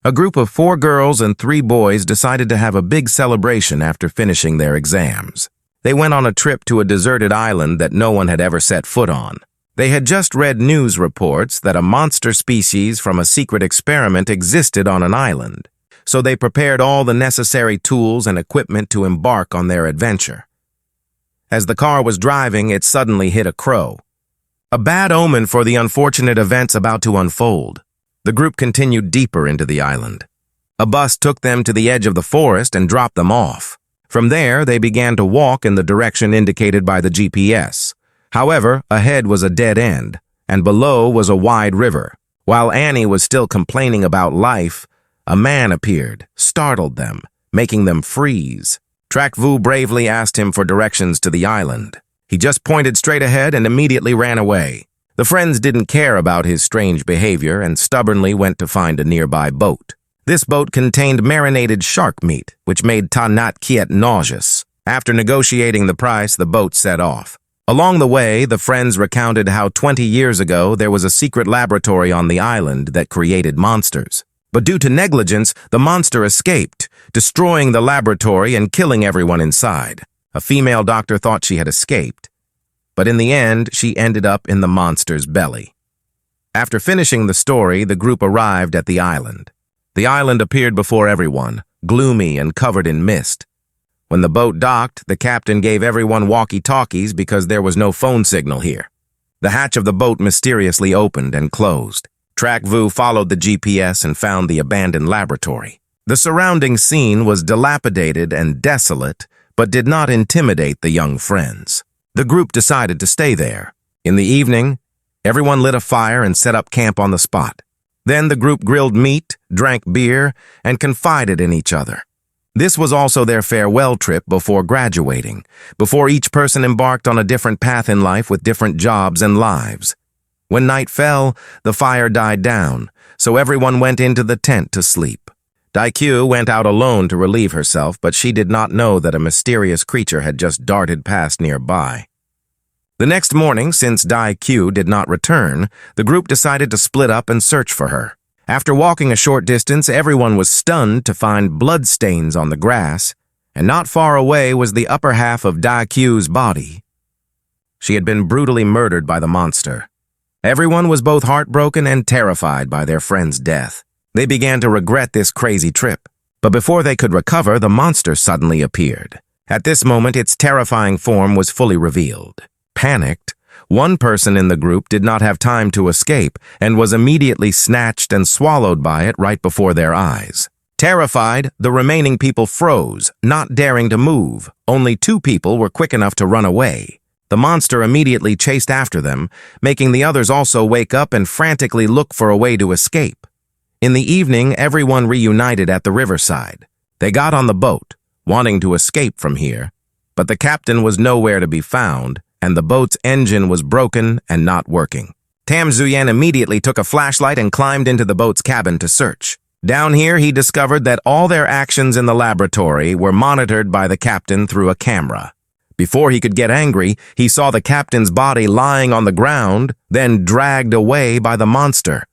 A group of 4 girls and 3 boys decided to have a big celebration after finishing their exams. They went on a trip to a deserted island that no one had ever set foot on. They had just read news reports that a monster species from a secret experiment existed on an island, so they prepared all the necessary tools and equipment to embark on their adventure. As the car was driving, it suddenly hit a crow. A bad omen for the unfortunate events about to unfold. The group continued deeper into the island. A bus took them to the edge of the forest and dropped them off. From there, they began to walk in the direction indicated by the GPS. However, ahead was a dead end, and below was a wide river. While Annie was still complaining about life, a man appeared, startled them, making them freeze. Trak Vu bravely asked him for directions to the island. He just pointed straight ahead and immediately ran away. The friends didn't care about his strange behavior and stubbornly went to find a nearby boat. This boat contained marinated shark meat, which made Ta Nhat Kiet nauseous. After negotiating the price, the boat set off. Along the way, the friends recounted how 20 years ago there was a secret laboratory on the island that created monsters. But due to negligence, the monster escaped, destroying the laboratory and killing everyone inside. A female doctor thought she had escaped, but in the end, she ended up in the monster's belly. After finishing the story, the group arrived at the island. The island appeared before everyone, gloomy and covered in mist. When the boat docked, the captain gave everyone walkie-talkies because there was no phone signal here. The hatch of the boat mysteriously opened and closed. Trak Vu followed the GPS and found the abandoned laboratory. The surrounding scene was dilapidated and desolate, but did not intimidate the young friends. The group decided to stay there. In the evening, everyone lit a fire and set up camp on the spot. Then the group grilled meat, drank beer, and confided in each other. This was also their farewell trip before graduating, before each person embarked on a different path in life with different jobs and lives. When night fell, the fire died down, so everyone went into the tent to sleep. Daikyu went out alone to relieve herself, but she did not know that a mysterious creature had just darted past nearby. The next morning, since Daikyu did not return, the group decided to split up and search for her. After walking a short distance, everyone was stunned to find bloodstains on the grass, and not far away was the upper half of Daikyu's body. She had been brutally murdered by the monster. Everyone was both heartbroken and terrified by their friend's death. They began to regret this crazy trip, but before they could recover, the monster suddenly appeared. At this moment, its terrifying form was fully revealed. Panicked, one person in the group did not have time to escape and was immediately snatched and swallowed by it right before their eyes. Terrified, the remaining people froze, not daring to move. Only 2 people were quick enough to run away. The monster immediately chased after them, making the others also wake up and frantically look for a way to escape. In the evening, everyone reunited at the riverside. They got on the boat, wanting to escape from here, but the captain was nowhere to be found, and the boat's engine was broken and not working. Tam Zuyen immediately took a flashlight and climbed into the boat's cabin to search. Down here, he discovered that all their actions in the laboratory were monitored by the captain through a camera. Before he could get angry, he saw the captain's body lying on the ground, then dragged away by the monster.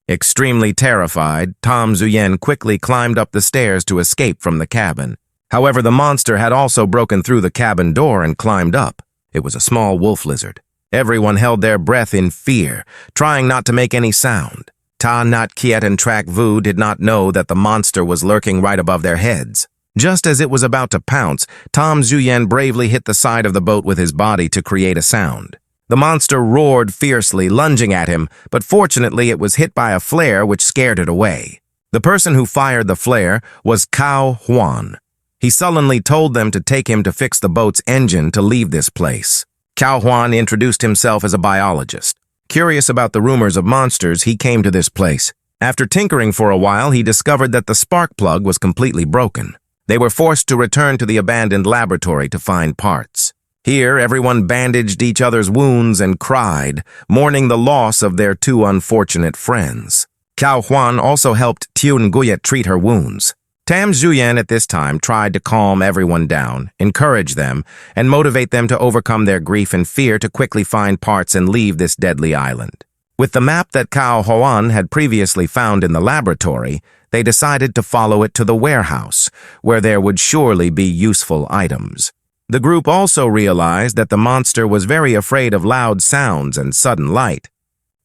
Extremely terrified, Tam Zuyen quickly climbed up the stairs to escape from the cabin. However, the monster had also broken through the cabin door and climbed up. It was a small wolf lizard. Everyone held their breath in fear, trying not to make any sound. Ta Nhat Kiet and Trak Vu did not know that the monster was lurking right above their heads. Just as it was about to pounce, Tam Zuyen bravely hit the side of the boat with his body to create a sound. The monster roared fiercely, lunging at him, but fortunately it was hit by a flare which scared it away. The person who fired the flare was Cao Huan. He sullenly told them to take him to fix the boat's engine to leave this place. Cao Huan introduced himself as a biologist. Curious about the rumors of monsters, he came to this place. After tinkering for a while, he discovered that the spark plug was completely broken. They were forced to return to the abandoned laboratory to find parts. Here, everyone bandaged each other's wounds and cried, mourning the loss of their 2 unfortunate friends. Cao Huan also helped Tiun Guyet treat her wounds. Tam Zuyen at this time tried to calm everyone down, encourage them, and motivate them to overcome their grief and fear to quickly find parts and leave this deadly island. With the map that Cao Huan had previously found in the laboratory, they decided to follow it to the warehouse, where there would surely be useful items. The group also realized that the monster was very afraid of loud sounds and sudden light,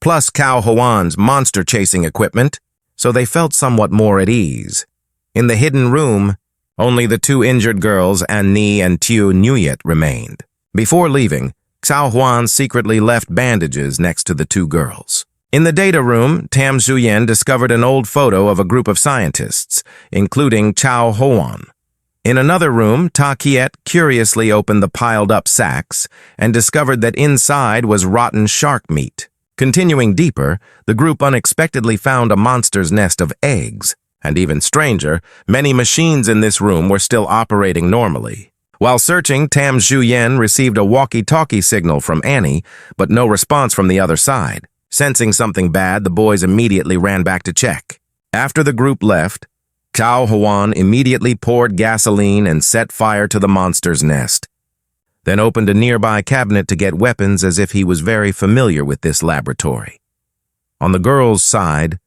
plus Cao Huan's monster-chasing equipment, so they felt somewhat more at ease. In the hidden room, only the two injured girls, Annie and Tiu Nuyet, remained. Before leaving, Cao Huan secretly left bandages next to the two girls. In the data room, Tam Zuyen discovered an old photo of a group of scientists, including Cao Huan. In another room, Ta Kiet curiously opened the piled-up sacks and discovered that inside was rotten shark meat. Continuing deeper, the group unexpectedly found a monster's nest of eggs, and even stranger, many machines in this room were still operating normally. While searching, Tam Zuyen received a walkie-talkie signal from Annie, but no response from the other side. Sensing something bad, the boys immediately ran back to check. After the group left, Cao Huan immediately poured gasoline and set fire to the monster's nest, then opened a nearby cabinet to get weapons as if he was very familiar with this laboratory. On the girls' side,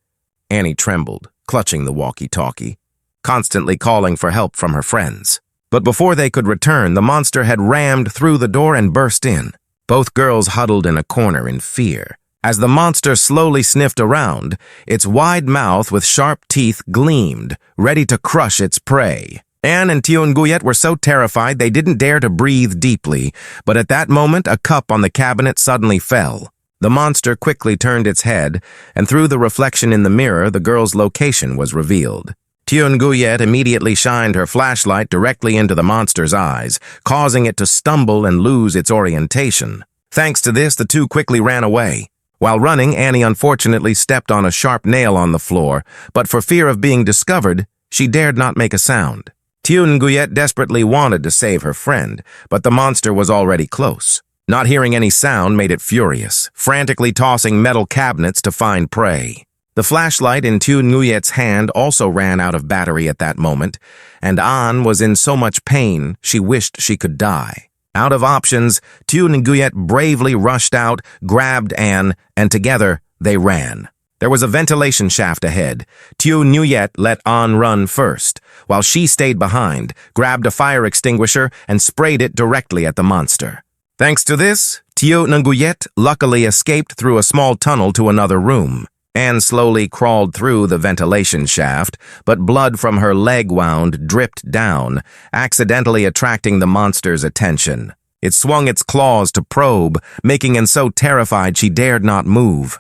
Annie trembled, clutching the walkie-talkie, constantly calling for help from her friends. But before they could return, the monster had rammed through the door and burst in. Both girls huddled in a corner in fear. As the monster slowly sniffed around, its wide mouth with sharp teeth gleamed, ready to crush its prey. Anne and Tiu Nguyet were so terrified they didn't dare to breathe deeply, but at that moment a cup on the cabinet suddenly fell. The monster quickly turned its head, and through the reflection in the mirror, the girl's location was revealed. Tiu Nguyet immediately shined her flashlight directly into the monster's eyes, causing it to stumble and lose its orientation. Thanks to this, the two quickly ran away. While running, Annie unfortunately stepped on a sharp nail on the floor, but for fear of being discovered, she dared not make a sound. Tiu Nguyet desperately wanted to save her friend, but the monster was already close. Not hearing any sound made it furious, frantically tossing metal cabinets to find prey. The flashlight in Tiu Nguyet's hand also ran out of battery at that moment, and An was in so much pain she wished she could die. Out of options, Tiu Nguyet bravely rushed out, grabbed Anne, and together they ran. There was a ventilation shaft ahead. Tiu Nguyet let An run first, while she stayed behind, grabbed a fire extinguisher, and sprayed it directly at the monster. Thanks to this, Tiu Nguyet luckily escaped through a small tunnel to another room. Anne slowly crawled through the ventilation shaft, but blood from her leg wound dripped down, accidentally attracting the monster's attention. It swung its claws to probe, making Anne so terrified she dared not move.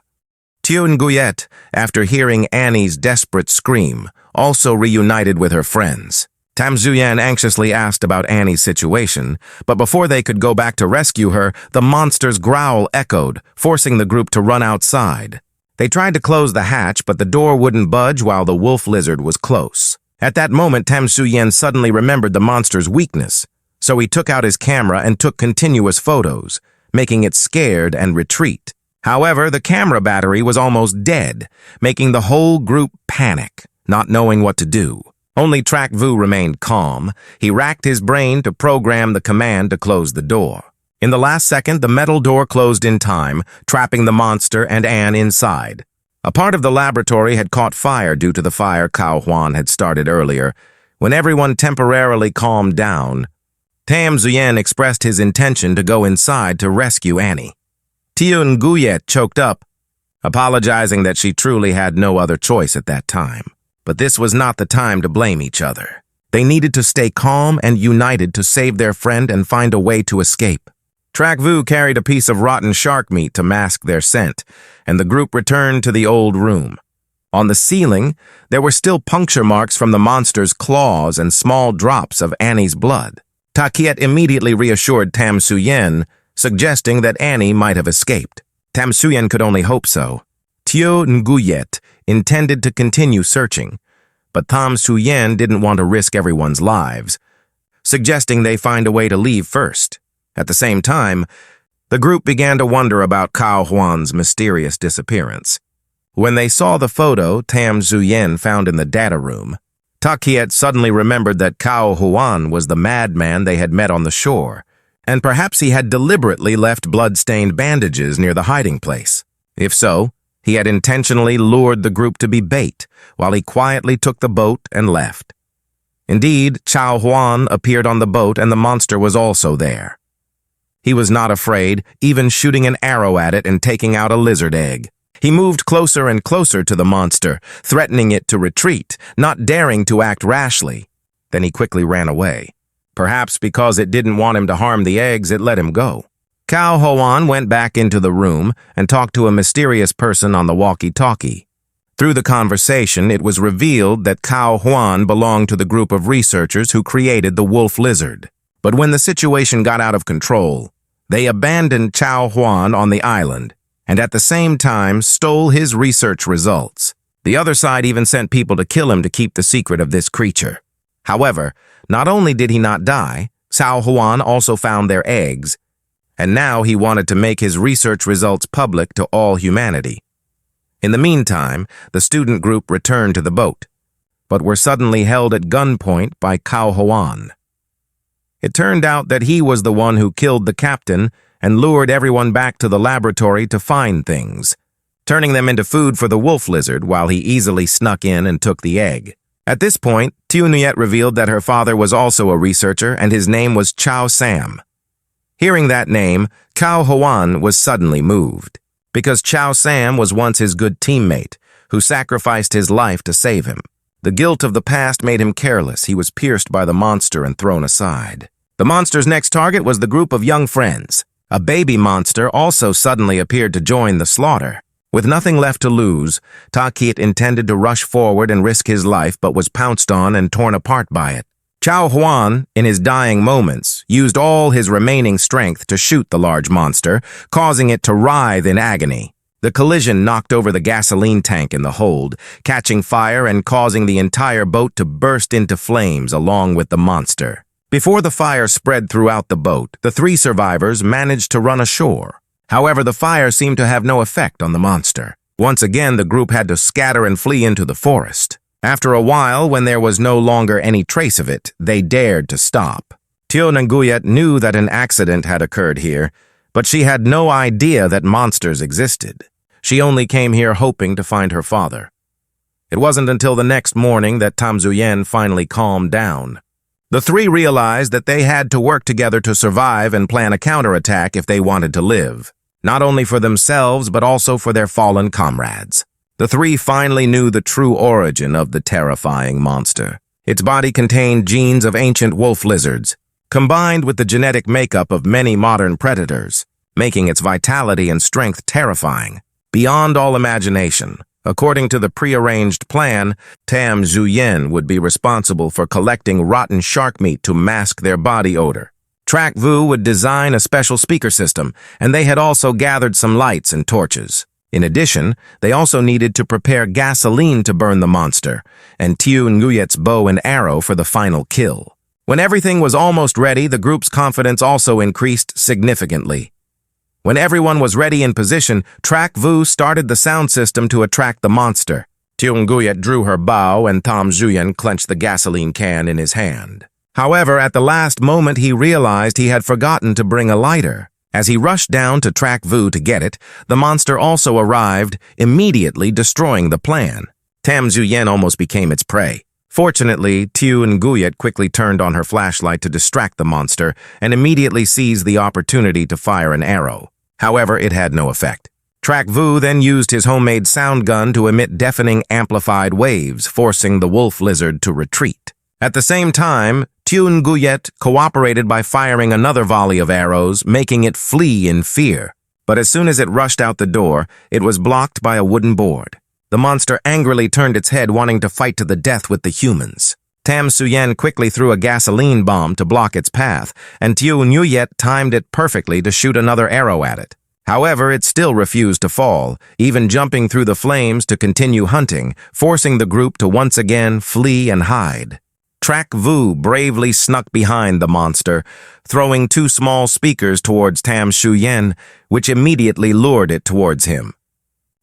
Tiu Nguyet, after hearing Annie's desperate scream, also reunited with her friends. Tam Zuyen anxiously asked about Annie's situation, but before they could go back to rescue her, the monster's growl echoed, forcing the group to run outside. They tried to close the hatch, but the door wouldn't budge while the wolf lizard was close. At that moment, Tam Zuyen suddenly remembered the monster's weakness, so he took out his camera and took continuous photos, making it scared and retreat. However, the camera battery was almost dead, making the whole group panic, not knowing what to do. Only Trak Vu remained calm. He racked his brain to program the command to close the door. In the last second, the metal door closed in time, trapping the monster and Anne inside. A part of the laboratory had caught fire due to the fire Cao Huan had started earlier. When everyone temporarily calmed down, Tam Zuyen expressed his intention to go inside to rescue Annie. Tiu Nguyet choked up, apologizing that she truly had no other choice at that time. But this was not the time to blame each other. They needed to stay calm and united to save their friend and find a way to escape. Trak Vu carried a piece of rotten shark meat to mask their scent, and the group returned to the old room. On the ceiling, there were still puncture marks from the monster's claws and small drops of Annie's blood. Ta Kiet immediately reassured Tam Zuyen, suggesting that Annie might have escaped. Tam Zuyen could only hope so. Tiu Nguyet intended to continue searching, but Tam Zuyen didn't want to risk everyone's lives, suggesting they find a way to leave first. At the same time, the group began to wonder about Cao Huan's mysterious disappearance. When they saw the photo Tam Zuyen found in the data room, Ta Kiet suddenly remembered that Cao Huan was the madman they had met on the shore, and perhaps he had deliberately left blood-stained bandages near the hiding place. If so, he had intentionally lured the group to be bait, while he quietly took the boat and left. Indeed, Chao Huan appeared on the boat and the monster was also there. He was not afraid, even shooting an arrow at it and taking out a lizard egg. He moved closer and closer to the monster, threatening it to retreat, not daring to act rashly. Then he quickly ran away. Perhaps because it didn't want him to harm the eggs, it let him go. Cao Huan went back into the room and talked to a mysterious person on the walkie-talkie. Through the conversation, it was revealed that Cao Huan belonged to the group of researchers who created the wolf lizard. But when the situation got out of control, they abandoned Cao Huan on the island and at the same time stole his research results. The other side even sent people to kill him to keep the secret of this creature. However, not only did he not die, Cao Huan also found their eggs, and now he wanted to make his research results public to all humanity. In the meantime, the student group returned to the boat, but were suddenly held at gunpoint by Cao Huan. It turned out that he was the one who killed the captain and lured everyone back to the laboratory to find things, turning them into food for the wolf lizard while he easily snuck in and took the egg. At this point, Tiu Nuyet revealed that her father was also a researcher and his name was Chao Sam. Hearing that name, Cao Huan was suddenly moved, because Chao Sam was once his good teammate, who sacrificed his life to save him. The guilt of the past made him careless. He was pierced by the monster and thrown aside. The monster's next target was the group of young friends. A baby monster also suddenly appeared to join the slaughter. With nothing left to lose, Ta Kiet intended to rush forward and risk his life but was pounced on and torn apart by it. Chao Huan, in his dying moments, used all his remaining strength to shoot the large monster, causing it to writhe in agony. The collision knocked over the gasoline tank in the hold, catching fire and causing the entire boat to burst into flames along with the monster. Before the fire spread throughout the boat, the 3 survivors managed to run ashore. However, the fire seemed to have no effect on the monster. Once again, the group had to scatter and flee into the forest. After a while, when there was no longer any trace of it, they dared to stop. Tiu Nguyet knew that an accident had occurred here, but she had no idea that monsters existed. She only came here hoping to find her father. It wasn't until the next morning that Tam Zuyen finally calmed down. The 3 realized that they had to work together to survive and plan a counterattack if they wanted to live, not only for themselves but also for their fallen comrades. The 3 finally knew the true origin of the terrifying monster. Its body contained genes of ancient wolf lizards, combined with the genetic makeup of many modern predators, making its vitality and strength terrifying, beyond all imagination. According to the prearranged plan, Tam Zuyen would be responsible for collecting rotten shark meat to mask their body odor. Trak Vu would design a special speaker system, and they had also gathered some lights and torches. In addition, they also needed to prepare gasoline to burn the monster, and Tiu Nguyet's bow and arrow for the final kill. When everything was almost ready, the group's confidence also increased significantly. When everyone was ready in position, Trak Vu started the sound system to attract the monster. Tiu Nguyet drew her bow and Tam Zuyen clenched the gasoline can in his hand. However, at the last moment he realized he had forgotten to bring a lighter. As he rushed down to Trak Vu to get it, the monster also arrived, immediately destroying the plan. Tam Zuyen almost became its prey. Fortunately, Tiu Nguyet quickly turned on her flashlight to distract the monster and immediately seized the opportunity to fire an arrow. However, it had no effect. Trak Vu then used his homemade sound gun to emit deafening amplified waves, forcing the wolf lizard to retreat. At the same time, Tiu Nguyet cooperated by firing another volley of arrows, making it flee in fear. But as soon as it rushed out the door, it was blocked by a wooden board. The monster angrily turned its head, wanting to fight to the death with the humans. Tam Zuyen quickly threw a gasoline bomb to block its path, and Tiu Nguyet timed it perfectly to shoot another arrow at it. However, it still refused to fall, even jumping through the flames to continue hunting, forcing the group to once again flee and hide. Trak Vu bravely snuck behind the monster, throwing 2 small speakers towards Tam Zuyen, which immediately lured it towards him.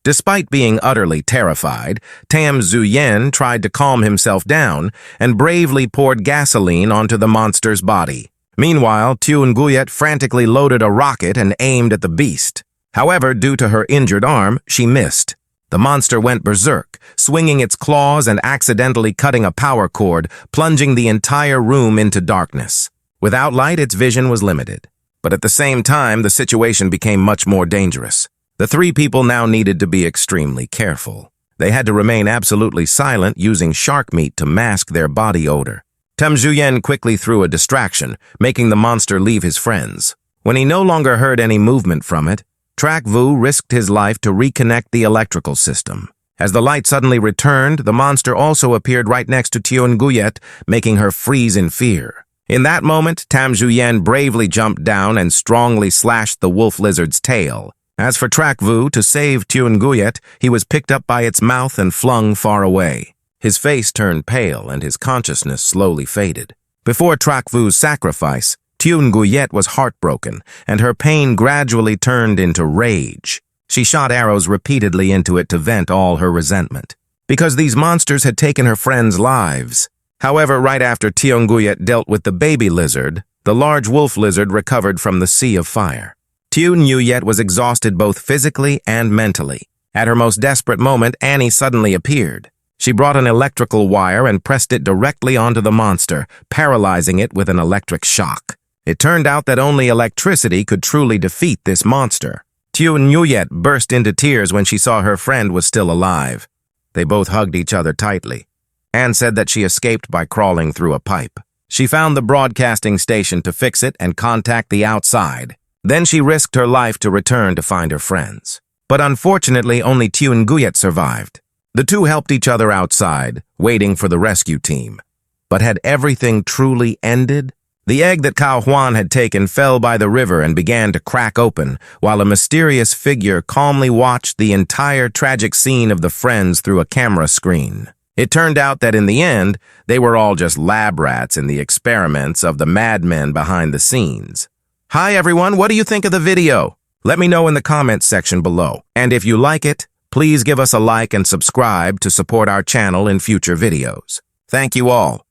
Despite being utterly terrified, Tam Zuyen tried to calm himself down and bravely poured gasoline onto the monster's body. Meanwhile, Tiu Nguyet frantically loaded a rocket and aimed at the beast. However, due to her injured arm, she missed. The monster went berserk, swinging its claws and accidentally cutting a power cord, plunging the entire room into darkness. Without light, its vision was limited. But at the same time, the situation became much more dangerous. The three people now needed to be extremely careful. They had to remain absolutely silent, using shark meat to mask their body odor. Tam Zuyen quickly threw a distraction, making the monster leave his friends. When he no longer heard any movement from it, Trak Vu risked his life to reconnect the electrical system. As the light suddenly returned, the monster also appeared right next to Tian Guyet, making her freeze in fear. In that moment, Tam Zuyen bravely jumped down and strongly slashed the wolf lizard's tail. As for Trak Vu, to save Tian Guyet, he was picked up by its mouth and flung far away. His face turned pale and his consciousness slowly faded. Before Trak Vu's sacrifice, Tian Guyet was heartbroken, and her pain gradually turned into rage. She shot arrows repeatedly into it to vent all her resentment, because these monsters had taken her friends' lives. However, right after Tian Guyet dealt with the baby lizard, the large wolf lizard recovered from the sea of fire. Tian Guyet was exhausted both physically and mentally. At her most desperate moment, Annie suddenly appeared. She brought an electrical wire and pressed it directly onto the monster, paralyzing it with an electric shock. It turned out that only electricity could truly defeat this monster. Tian Guyet burst into tears when she saw her friend was still alive. They both hugged each other tightly. Anne said that she escaped by crawling through a pipe. She found the broadcasting station to fix it and contact the outside. Then she risked her life to return to find her friends. But unfortunately, only Tian Guyet survived. The two helped each other outside, waiting for the rescue team. But had everything truly ended? The egg that Cao Huan had taken fell by the river and began to crack open, while a mysterious figure calmly watched the entire tragic scene of the friends through a camera screen. It turned out that in the end, they were all just lab rats in the experiments of the madmen behind the scenes. Hi everyone, what do you think of the video? Let me know in the comments section below. And if you like it, please give us a like and subscribe to support our channel in future videos. Thank you all.